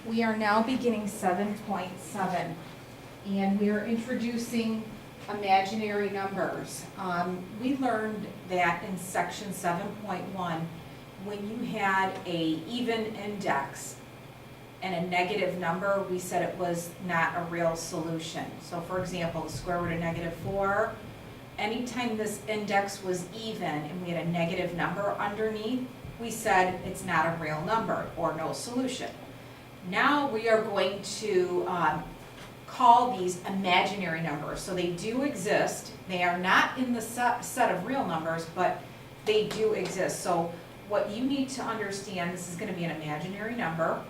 We are now beginning 7.7, and we are introducing imaginary numbers. We learned that in section 7.1, when you had a even index and a negative number, we said it was not a real solution. So for example, the square root of -4, anytime this index was even and we had a negative number underneath, we said it's not a real number or no solution. Now we are going to call these imaginary numbers. So they do exist. They are not in the set of real numbers, but they do exist. So what you need to understand, this is going to be an imaginary number,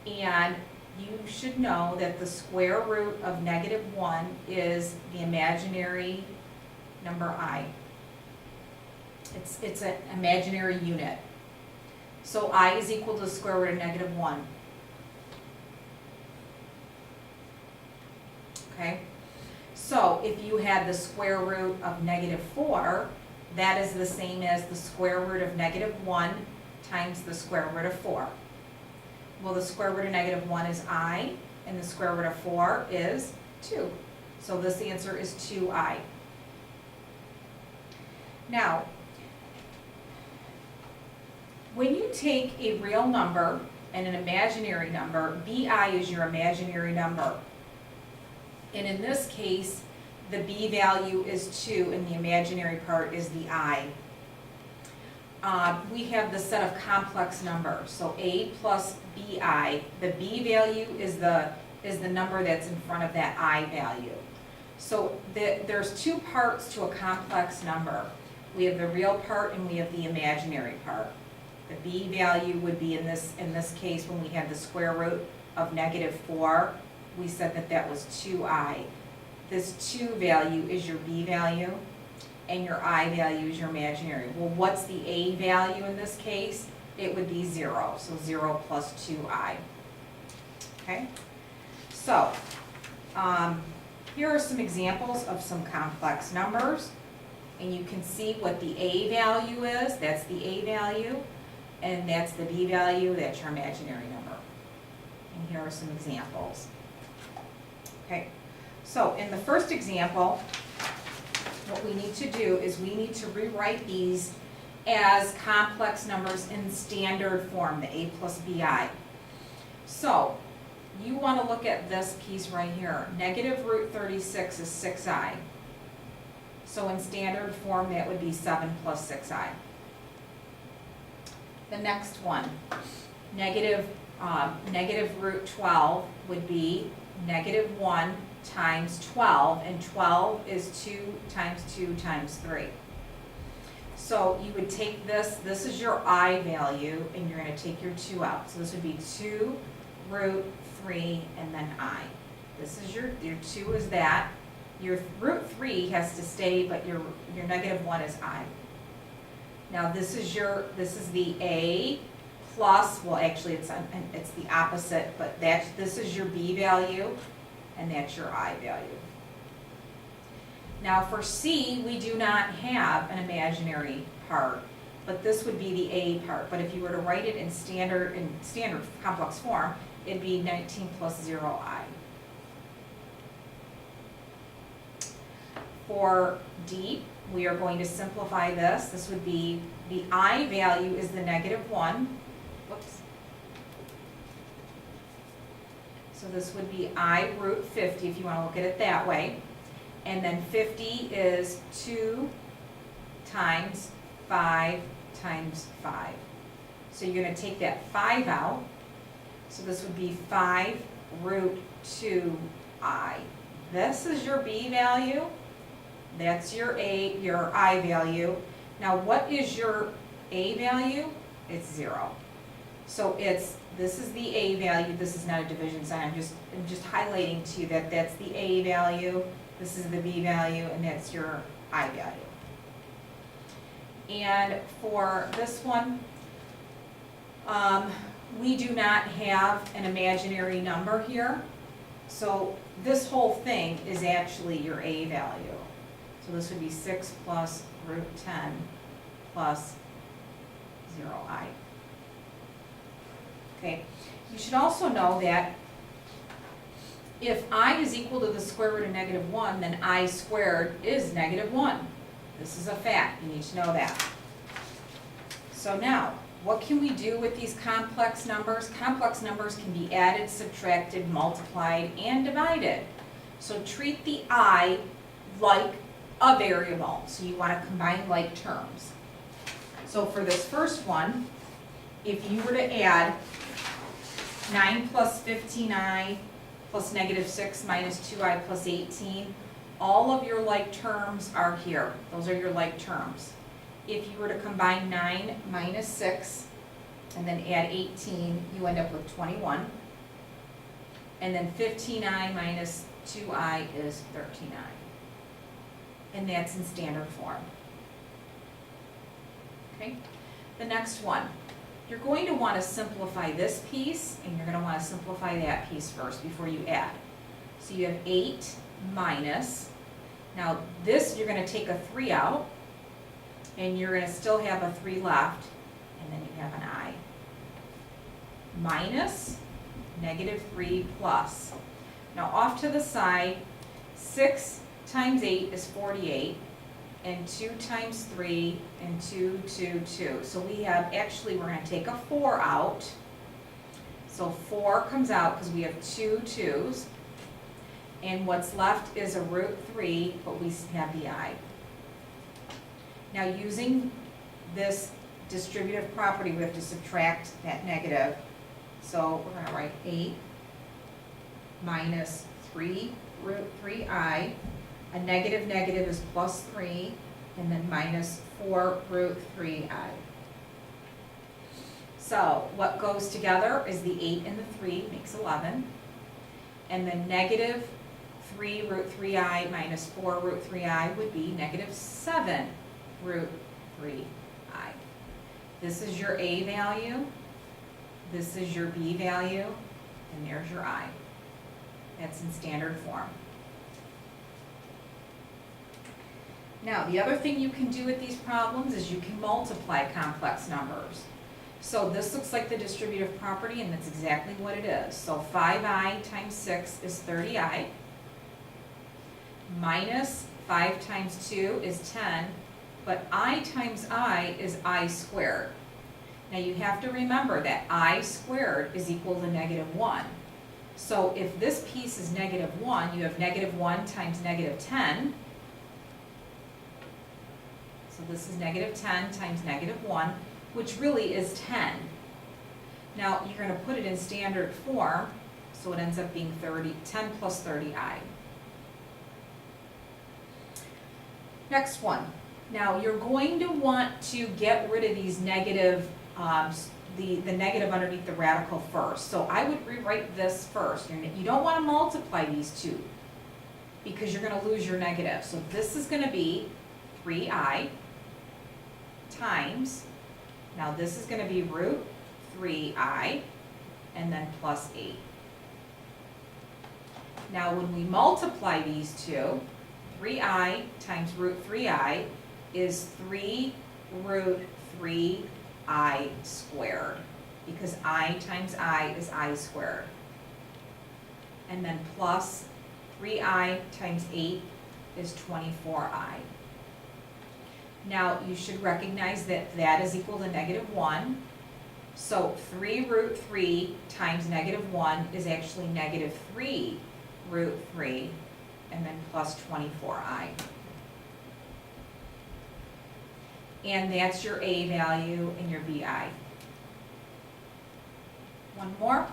and you should know that the square root of -1 is the imaginary number I. It's an imaginary unit. So I is equal to the square root of -1. Okay? So if you had the square root of -4, that is the same as the square root of -1 times the square root of 4. Well, the square root of -1 is I, and the square root of 4 is 2. So this answer is 2I. Now, when you take a real number and an imaginary number, BI is your imaginary number. And in this case, the B value is 2 and the imaginary part is the I. We have the set of complex numbers, so A plus BI. The B value is the number that's in front of that I value. So there's two parts to a complex number. We have the real part and we have the imaginary part. The B value would be in this case when we had the square root of -4, we said that that was 2I. This 2 value is your B value, and your I value is your imaginary. Well, what's the A value in this case? It would be 0, so 0 plus 2I. Okay? So, here are some examples of some complex numbers, and you can see what the A value is. That's the A value, and that's the B value. That's your imaginary number. And here are some examples. Okay, so in the first example, what we need to do is we need to rewrite these as complex numbers in standard form, the A plus BI. So you want to look at this piece right here. -√36 is 6I. So in standard form, that would be 7 plus 6I. The next one, -√12 would be -1 times 12, and 12 is 2 times 2 times 3. So you would take this is your I value, and you're going to take your 2 out. So this would be 2√3 and then I. This is your 2 is that. Your √3 has to stay, but your -1 is I. Now this is the A plus, well actually it's the opposite, but this is your B value, and that's your I value. Now for C, we do not have an imaginary part, but this would be the A part. But if you were to write it in standard complex form, it'd be 19 plus 0I. For D, we are going to simplify this. This would be the I value is the -1. Whoops. So this would be I√50 if you want to look at it that way. And then 50 is 2 times 5 times 5. So you're going to take that 5 out. So this would be 5√2I. This is your B value. That's your I value. Now what is your A value? It's 0. So this is the A value. This is not a division sign. I'm just highlighting to you that that's the A value. This is the B value, and that's your I value. And for this one, we do not have an imaginary number here. So this whole thing is actually your A value. So this would be 6 plus √10 plus 0I. Okay, you should also know that if I is equal to the square root of -1, then I squared is -1. This is a fact, you need to know that. So now, what can we do with these complex numbers? Complex numbers can be added, subtracted, multiplied, and divided. So treat the I like a variable, so you want to combine like terms. So for this first one, if you were to add 9 plus 15i plus -6 minus 2i plus 18, all of your like terms are here. Those are your like terms. If you were to combine 9 minus 6 and then add 18, you end up with 21. And then 15i minus 2i is 13i. And that's in standard form. Okay? The next one. You're going to want to simplify this piece, and you're going to want to simplify that piece first before you add. So you have 8 minus, now this you're going to take a 3 out, and you're going to still have a 3 left, and then you have an I. Minus -3 plus. Now off to the side, 6 times 8 is 48. And 2 times 3, and 2, 2, 2. So we have, actually, we're going to take a 4 out. So 4 comes out because we have 2 2's. And what's left is a √3, but we have the I. Now using this distributive property, we have to subtract that negative. So we're going to write 8 minus 3 √3i. A negative negative is plus 3, and then minus 4 √3i. So what goes together is the 8 and the 3 makes 11. And then negative 3 √3i minus 4 √3i would be negative 7 √3i. This is your A value, this is your B value, and there's your I. That's in standard form. Now, the other thing you can do with these problems is you can multiply complex numbers. So this looks like the distributive property, and that's exactly what it is. So 5i times 6 is 30i, minus 5 times 2 is 10, but I times I is I squared. Now you have to remember that I squared is equal to -1. So if this piece is -1, you have -1 times -10. So this is -10 times -1, which really is 10. Now you're going to put it in standard form, so it ends up being 10 plus 30i. Next one. Now you're going to want to get rid of these negative, the negative underneath the radical first. So I would rewrite this first. You don't want to multiply these two because you're going to lose your negative. So this is going to be 3i times, now this is going to be √3i, and then plus 8. Now when we multiply these two, 3i times √3i is 3 √3i squared, because I times I is I squared. And then plus 3i times 8 is 24i. Now, you should recognize that that is equal to -1. So 3 √3 times -1 is actually -3 √3, and then plus 24i. And that's your A value and your BI. One more.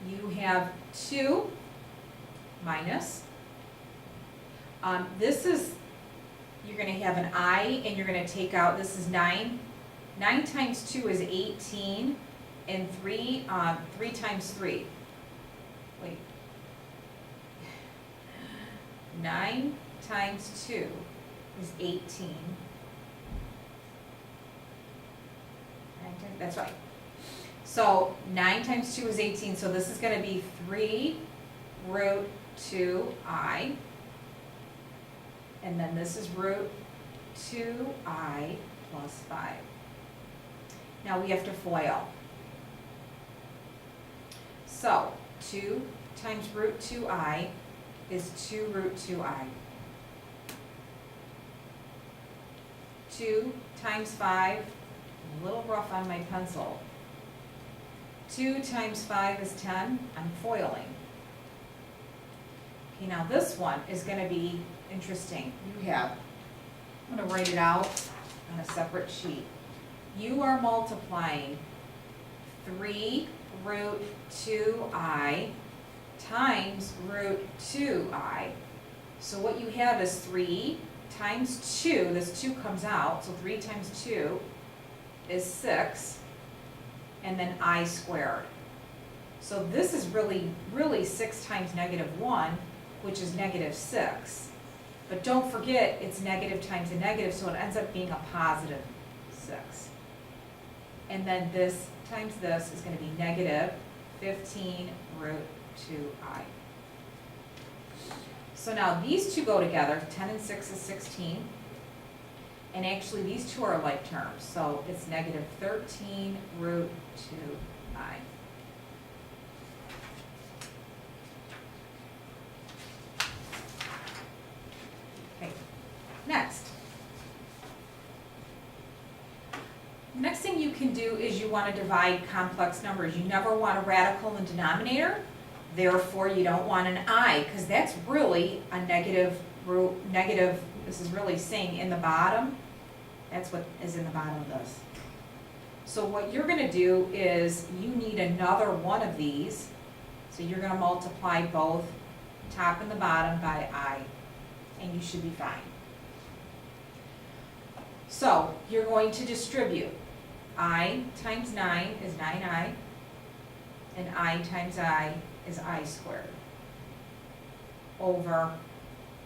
You have 2 minus. This is, you're going to have an I, and you're going to take out, this is 9. 9 times 2 is 18, and 3 times 3. Wait. 9 times 2 is 18. That's right. So 9 times 2 is 18, so this is going to be 3 √2i. And then this is √2i plus 5. Now we have to FOIL. So 2 times root 2I is 2 root 2I. 2 times 5, a little rough on my pencil. 2 times 5 is 10, I'm foiling. Okay, now this one is going to be interesting. I'm going to write it out on a separate sheet. You are multiplying 3 root 2I times root 2I. So what you have is 3 times 2, this 2 comes out, so 3 times 2 is 6, and then I squared. So this is really 6 times negative 1, which is negative 6. But don't forget, it's negative times a negative, so it ends up being a positive 6. And then this times this is going to be negative 15 root 2I. So now these two go together, 10 and 6 is 16. And actually these two are like terms, so it's negative 13 root 2I. Okay, next. The next thing you can do is you want to divide complex numbers. You never want a radical in the denominator, therefore you don't want an I, because that's really a negative root, this is really saying in the bottom, that's what is in the bottom of this. So what you're going to do is you need another one of these, so you're going to multiply both top and the bottom by I, and you should be fine. So you're going to distribute. I times 9 is 9I, and I times I is I squared over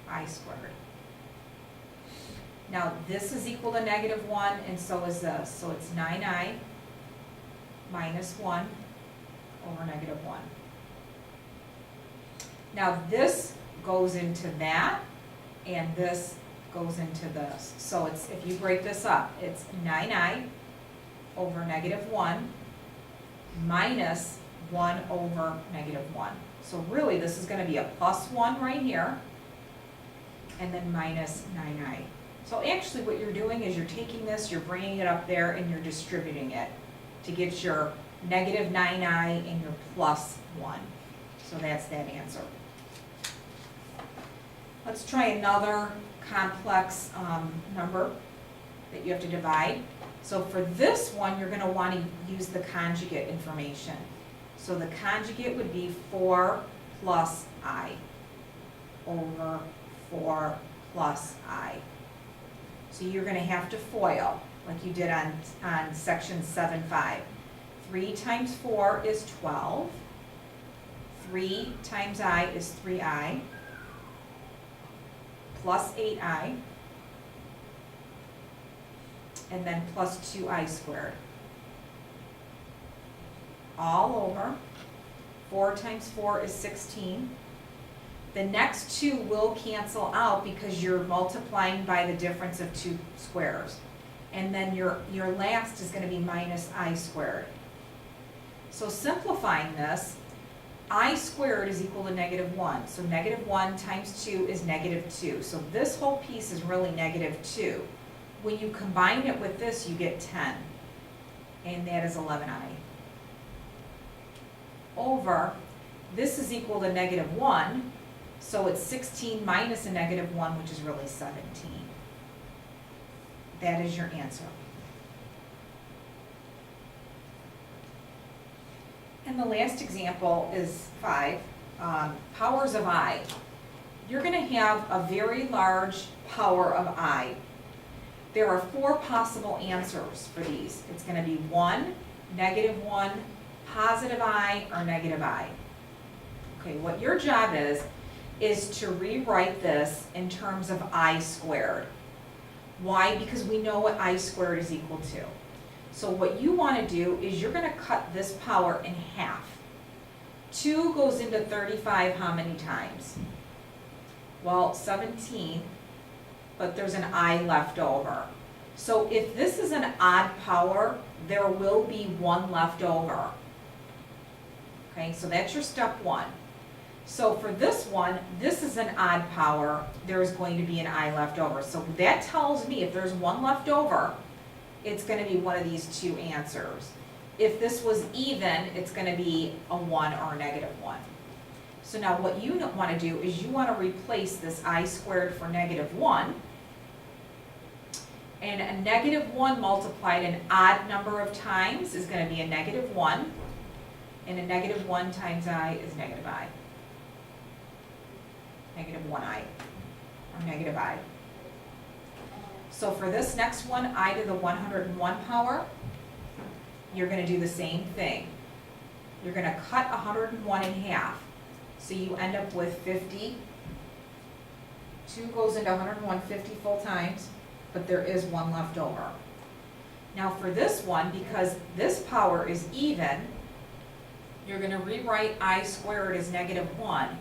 I squared. Now this is equal to negative 1, and so is this. So it's 9I minus 1 over negative 1. Now this goes into that, and this goes into this. So it's, if you break this up, it's 9I over negative 1 minus 1 over negative 1. So really this is going to be a plus 1 right here, and then minus 9I. So actually what you're doing is you're taking this, you're bringing it up there, and you're distributing it to get your negative 9I and your plus 1. So that's that answer. Let's try another complex number that you have to divide. So for this one, you're going to want to use the conjugate information. So the conjugate would be 4 plus I over 4 plus I. So you're going to have to FOIL, like you did on section 7.5. 3 times 4 is 12. 3 times I is 3I. Plus 8I. And then plus 2I squared. All over. 4 times 4 is 16. The next two will cancel out because you're multiplying by the difference of two squares. And then your last is going to be minus I squared. So simplifying this, I squared is equal to negative 1. So negative 1 times 2 is negative 2. So this whole piece is really negative 2. When you combine it with this, you get 10. And that is 11I. Over, this is equal to negative 1. So it's 16 minus a negative 1, which is really 17. That is your answer. And the last example is 5, powers of I. You're going to have a very large power of I. There are 4 possible answers for these. It's going to be 1, negative 1, positive I, or negative I. Okay, what your job is to rewrite this in terms of I squared. Why? Because we know what I squared is equal to. So what you want to do is you're going to cut this power in half. 2 goes into 35 how many times? Well, 17, but there's an I left over. So if this is an odd power, there will be one left over. Okay, so that's your step one. So for this one, this is an odd power, there's going to be an I left over. So that tells me if there's one left over, it's gonna be one of these two answers. If this was even, it's gonna be a 1 or a -1. So now what you wanna do is you wanna replace this I squared for -1. And a -1 multiplied an odd number of times is gonna be a -1. And a -1 times I is -I. -1i, or -I. So for this next one, I to the 101 power, you're gonna do the same thing. You're gonna cut 101 in half. So you end up with 50. 2 goes into 101 50 full times, but there is one left over. Now for this one, because this power is even, you're gonna rewrite I squared as -1.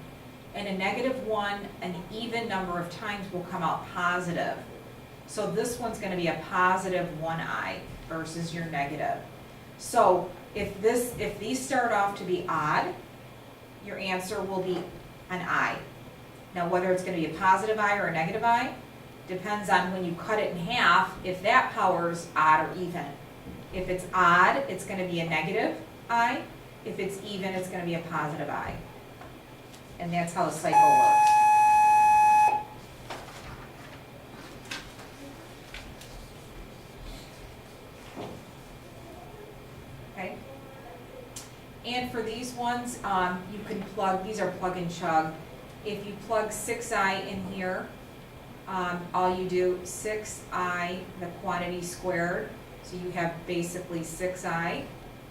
And a -1, an even number of times will come out positive. So this one's gonna be a positive 1i versus your negative. So if these start off to be odd, your answer will be an I. Now whether it's gonna be a positive I or a negative I, depends on when you cut it in half, if that power's odd or even. If it's odd, it's gonna be a -I. If it's even, it's gonna be a positive I. And that's how the cycle works. Okay? And for these ones, you can plug, these are plug and chug. If you plug 6i in here, all you do, 6i, the quantity squared, so you have basically 6i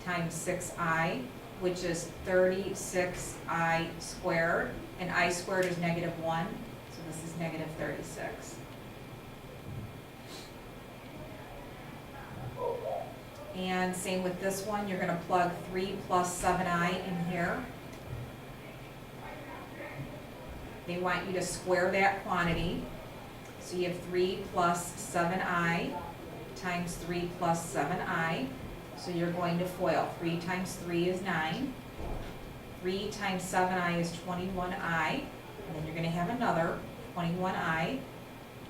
times 6i, which is 36i squared, and I squared is -1, so this is -36. And same with this one, you're gonna plug 3 plus 7i in here. They want you to square that quantity, so you have 3 plus 7i times 3 plus 7i. So you're going to FOIL. 3 times 3 is 9. 3 times 7i is 21i. And then you're going to have another 21i.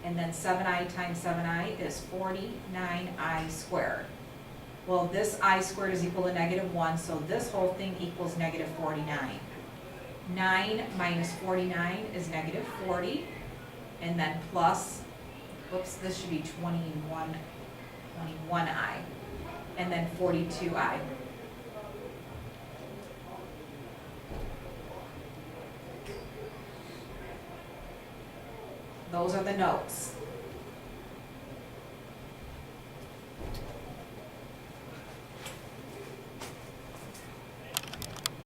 And then 7i times 7i is 49i squared. Well, this I squared is equal to -1, so this whole thing equals -49. 9 minus 49 is -40. And then plus, whoops, this should be 21i. And then 42i. Those are the notes.